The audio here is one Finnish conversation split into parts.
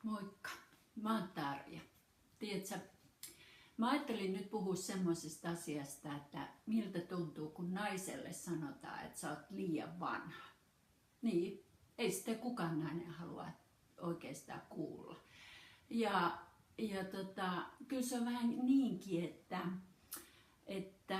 Moikka, mä oon Tarja. Tiedätkö, mä ajattelin nyt puhua semmoisesta asiasta, että miltä tuntuu, kun naiselle sanotaan, että sä oot liian vanha. Niin, ei sitä kukaan nainen halua oikeastaan kuulla. Kyllä se on vähän niinkin, että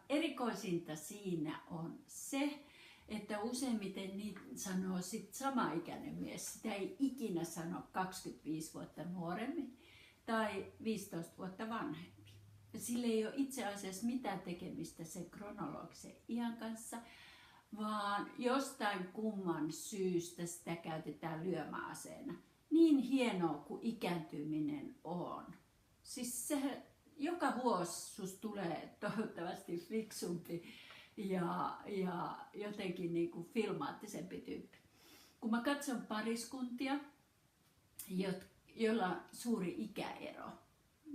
erikoisinta siinä on se, että useimmiten niitä sanoo sit samaikäinen mies. Sitä ei ikinä sano 25 vuotta nuoremmin tai 15 vuotta vanhempi. Ja sillä ei ole itse asiassa mitään tekemistä sen kronologisen iän kanssa, vaan jostain kumman syystä sitä käytetään lyömäaseena. Niin hienoa kuin ikääntyminen on. Siis se, joka vuosi susta tulee toivottavasti fiksumpi ja jotenkin niin kuin filmaattisempi tyyppi. Kun mä katson pariskuntia, joilla on suuri ikäero,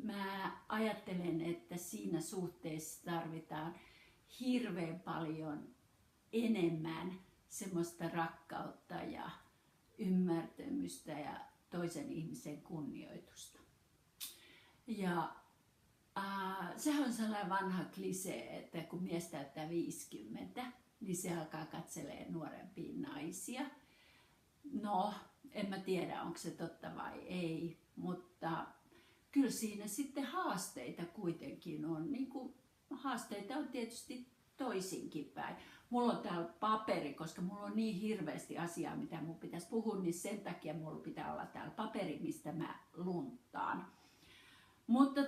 mä ajattelen, että siinä suhteessa tarvitaan hirveän paljon enemmän semmoista rakkautta ja ymmärtämystä ja toisen ihmisen kunnioitusta. Ja sehän on sellainen vanha klisee, että kun mies täyttää 50, niin se alkaa katselemaan nuorempia naisia. No, en mä tiedä, onko se totta vai ei, mutta kyllä siinä sitten haasteita kuitenkin on. Niin kuin haasteita on tietysti toisinkin päin. Mulla on täällä paperi, koska mulla on niin hirveästi asiaa, mitä mun pitäisi puhua, niin sen takia mulla pitää olla täällä paperi, mistä mä lunttaan. Mutta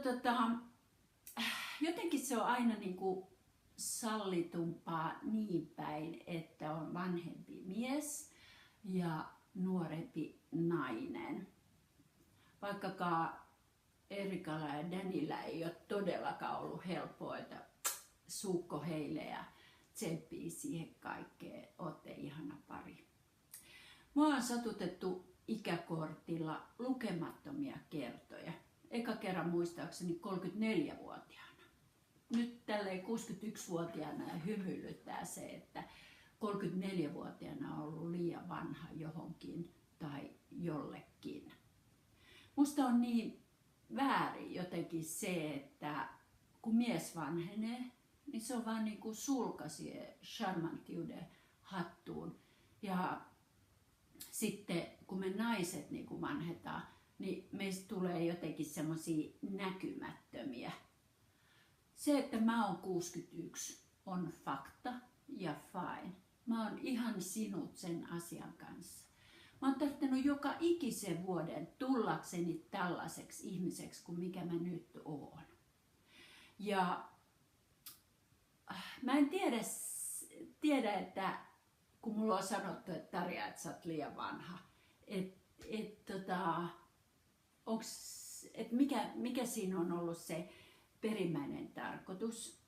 jotenkin se on aina niin kuin sallitumpaa niin päin, että on vanhempi mies ja nuorempi nainen. Vaikkakaan Erikalla ja Danillä ei ole todellakaan ollut helppoa, että suukko heille ja tsemppii siihen kaikkeen. Ootte ihana pari. Mua on satutettu ikäkortilla lukemattomia kertoja. Eka kerran muistaakseni 34-vuotiaana. Nyt tälleen 61-vuotiaana hymyilyttää se, että 34-vuotiaana on ollut liian vanha johonkin tai jollekin. Musta on niin väärin jotenkin se, että kun mies vanhenee, niin se on vaan niin kuin sulka siihen charmantiuden hattuun. Ja sitten kun me naiset niin kuin vanhetaan, niin meistä tulee jotenkin semmosia näkymättömiä. Se, että mä oon 61, on fakta ja fine. Mä oon ihan sinut sen asian kanssa. Mä oon tarttunut joka ikisen vuoden tullakseni tällaiseksi ihmiseksi kuin mikä mä nyt oon. Ja mä en tiedä, että kun mulla on sanottu, että Tarja, että sä oot liian vanha, mikä siinä on ollut se perimmäinen tarkoitus.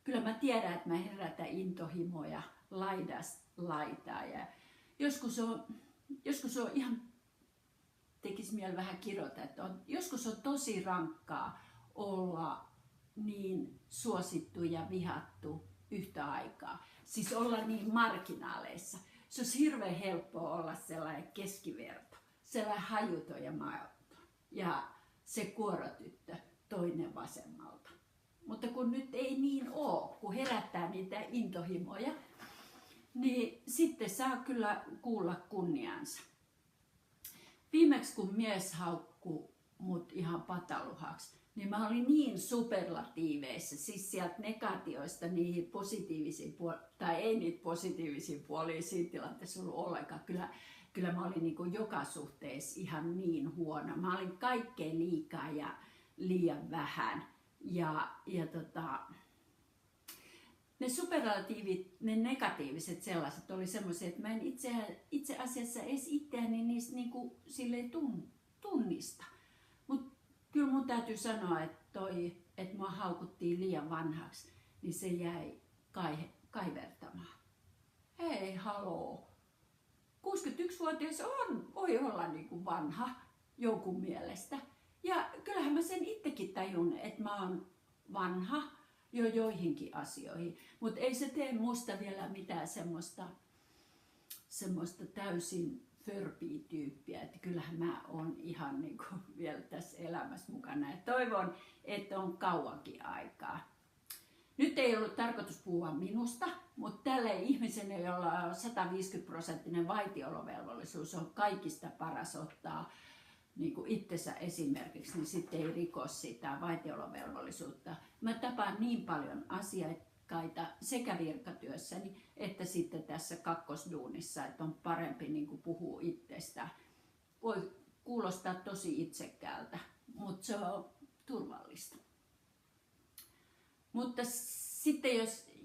Kyllä mä tiedän, että mä herätän intohimoja laidasta laitaa ja joskus on ihan, tekisi mieli vähän kirjoittaa, että joskus on tosi rankkaa olla niin suosittu ja vihattu yhtä aikaa. Siis olla niin marginaaleissa. Se olisi hirveän helppoa olla sellainen keskiverto, sellainen hajuton ja mauton. Ja se kuorotyttö toinen vasemmalta. Mutta kun nyt ei niin ole, kun herättää niitä intohimoja, niin sitten saa kyllä kuulla kunniansa. Viimeksi kun mies haukkui mut ihan pataluhaksi, niin mä olin niin superlatiiveissa, siis sieltä negatioista niihin positiivisiin puoliin, tai ei niitä positiivisiin puoliin siinä tilanteessa ollut ollenkaan. Kyllä mä olin niin kuin joka suhteessa ihan niin huono. Mä olin kaikkeen liikaa ja liian vähän. Ne superlatiivit, ne negatiiviset sellaiset oli semmoisia, että mä en itse asiassa edes itseäni niistä niin kuin silleen tunnista. Mutta kyllä mun täytyy sanoa, että että mua haukuttiin liian vanhaksi, niin se jäi kaivertamaan. Hei, haloo. 61-vuotias voi olla niin kuin vanha jonkun mielestä. Ja kyllähän mä sen itsekin tajun, että mä oon vanha jo joihinkin asioihin. Mutta ei se tee musta vielä mitään semmoista täysin förpii tyyppiä, että kyllähän mä oon ihan niin kuin vielä tässä elämässä mukana ja toivon, että on kauankin aikaa. Nyt ei ollut tarkoitus puhua minusta, mutta tälle ihmiselle, jolla on 150% vaitiolovelvollisuus, on kaikista paras ottaa niin kuin itsensä esimerkiksi, niin sitten ei riko sitä vaitiolovelvollisuutta. Mä tapaan niin paljon asiakkaita sekä virkatyössäni että sitten tässä kakkosduunissa, että on parempi niin kuin puhua itsestä. Voi kuulostaa tosi itsekkäältä, mutta se on turvallista. Mutta sitten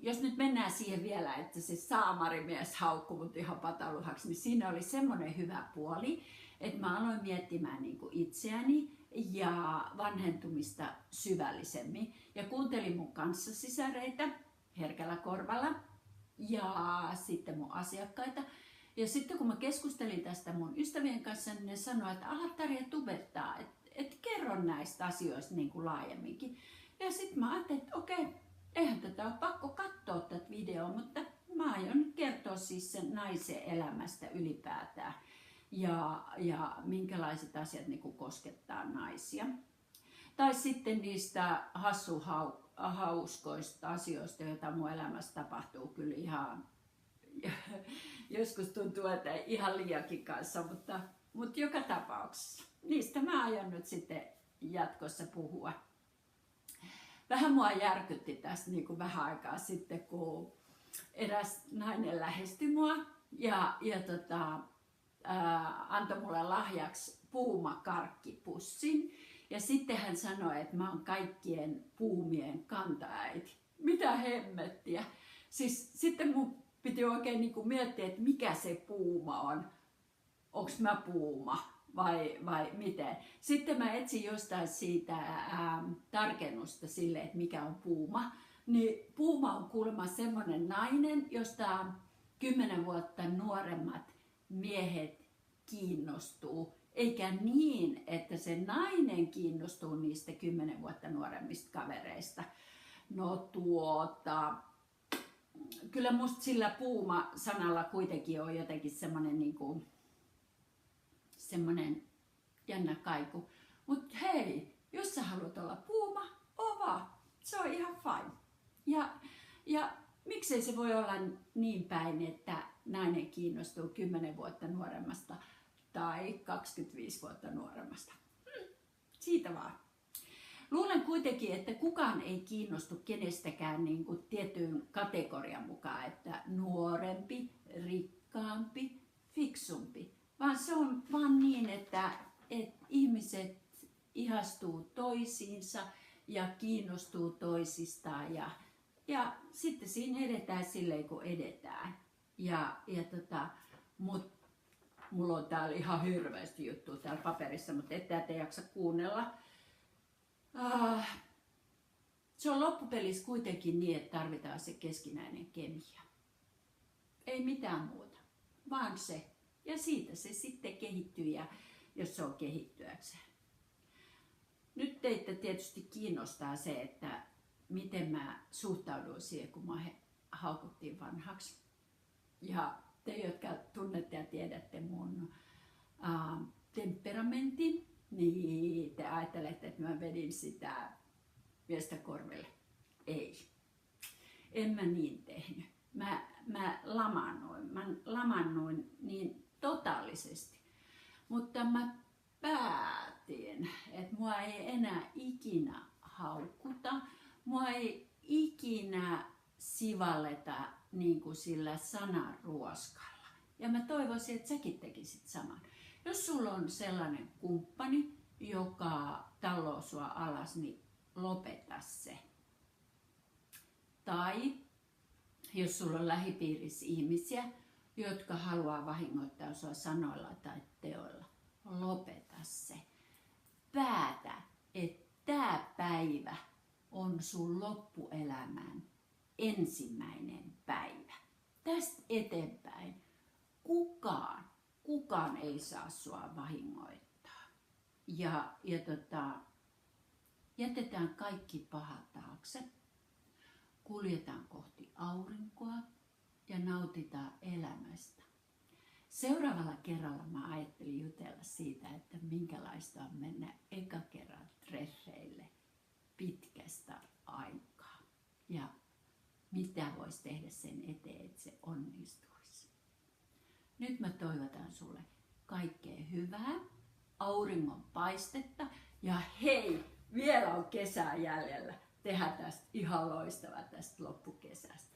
jos nyt mennään siihen vielä, että se saamarimies haukkui mut ihan pataluhaksi, niin siinä oli semmoinen hyvä puoli, että mä aloin miettimään niin kuin itseäni ja vanhentumista syvällisemmin. Ja kuuntelin mun kanssasisäreitä herkällä korvalla ja sitten mun asiakkaita. Ja sitten kun mä keskustelin tästä mun ystävien kanssa, niin ne sanoivat, että ala Tarja tubettaa, että kerro näistä asioista niin kuin laajemminkin. Ja sitten mä ajattelin, että okei, eihän tätä ole pakko katsoa tätä videoa, mutta mä aion nyt kertoa siis sen naisen elämästä ylipäätään ja minkälaiset asiat niin kuin koskettaa naisia. Tai sitten niistä hauskoista asioista, joita mun elämässä tapahtuu kyllä ihan, joskus tuntuu, että ihan liiankin kanssa, mutta joka tapauksessa. Niistä mä aion nyt sitten jatkossa puhua. Vähän mua järkytti tästä niin kuin vähän aikaa sitten, kun eräs nainen lähestyi mua ja antoi mulle lahjaksi puumakarkkipussin. Ja sitten hän sanoi, että mä oon kaikkien puumien kantaäiti. Mitä hemmettiä. Siis sitten mun piti oikein niin kuin miettiä, että mikä se puuma on. Onks mä puuma? Vai miten? Sitten mä etsin jostain siitä tarkennusta sille, että mikä on puuma. Niin puuma on kuulemma semmoinen nainen, josta 10 vuotta nuoremmat miehet kiinnostuu. Eikä niin, että se nainen kiinnostuu niistä 10 vuotta nuoremmista kavereista. No kyllä musta sillä puuma-sanalla kuitenkin on jotenkin semmoinen niinku semmoinen jännä kaiku. Mut hei, jos sä haluat olla puuma, oo vaan. Se on ihan fine. Ja miksei se voi olla niin päin, että nainen kiinnostuu 10 vuotta nuoremmasta tai 25 vuotta nuoremmasta. Siitä vaan. Luulen kuitenkin, että kukaan ei kiinnostu kenestäkään niin kuin tietyn kategorian mukaan, että nuorempi, rikkaampi, fiksumpi. Vaan se on vaan niin, että ihmiset ihastuu toisiinsa ja kiinnostuu toisistaan ja sitten siinä edetään silleen, kun edetään. Mulla on täällä ihan hirveästi juttua täällä paperissa, mutta ette jaksa kuunnella. Se on loppupelissä kuitenkin niin, että tarvitaan se keskinäinen kemia. Ei mitään muuta, vaan se. Ja siitä se sitten kehittyy, ja jos se on kehittyäkseen. Nyt teitä tietysti kiinnostaa se, että miten mä suhtauduin siihen, kun mä haukuttiin vanhaksi. Ja te, jotka tunnette ja tiedätte mun temperamentin, niin te ajattelette, että mä vedin sitä miestä korville. Ei. En mä niin tehnyt. Mä lamannuin niin totaalisesti. Mutta mä päätin, että mua ei enää ikinä haukuta. Mua ei ikinä sivalleta niin kuin sillä sananruoskalla. Ja mä toivoisin, että säkin tekisit saman. Jos sulla on sellainen kumppani, joka talloo sua alas, niin lopeta se. Tai jos sulla on lähipiirissä ihmisiä, jotka haluaa vahingoittaa sua sanoilla tai teoilla, lopeta se. Päätä, että tämä päivä on sun loppuelämän ensimmäinen päivä. Tästä eteenpäin kukaan ei saa sua vahingoittaa. Jätetään kaikki pahat taakse. Kuljetaan kohti aurinkoa ja nautitaan elämästä. Seuraavalla kerralla mä ajattelin jutella siitä, että minkälaista on mennä eka kerran treffeille pitkästä aikaa. Ja mitä voisi tehdä sen eteen, että se onnistuisi. Nyt mä toivotan sulle kaikkea hyvää, auringon paistetta ja hei, vielä on kesää jäljellä. Tehdään tästä ihan loistava tästä loppukesästä.